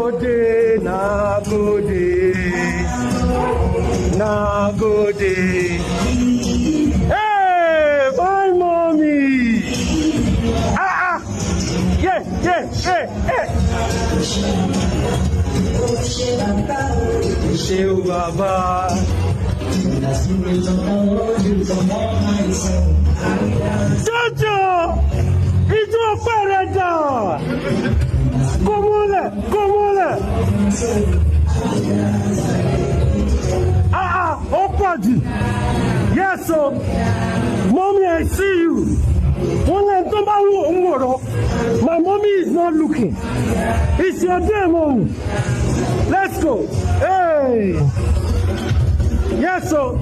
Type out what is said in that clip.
Nagode, nagode, nagode. Hey, my mommy. Yeah. Seu Baba. Jojo, itu apa raja? Komole. Opadi. Yes, so, mommy, I see you. My mommy is not looking. It's your day, mommy. Let's go. Hey. Yes, so.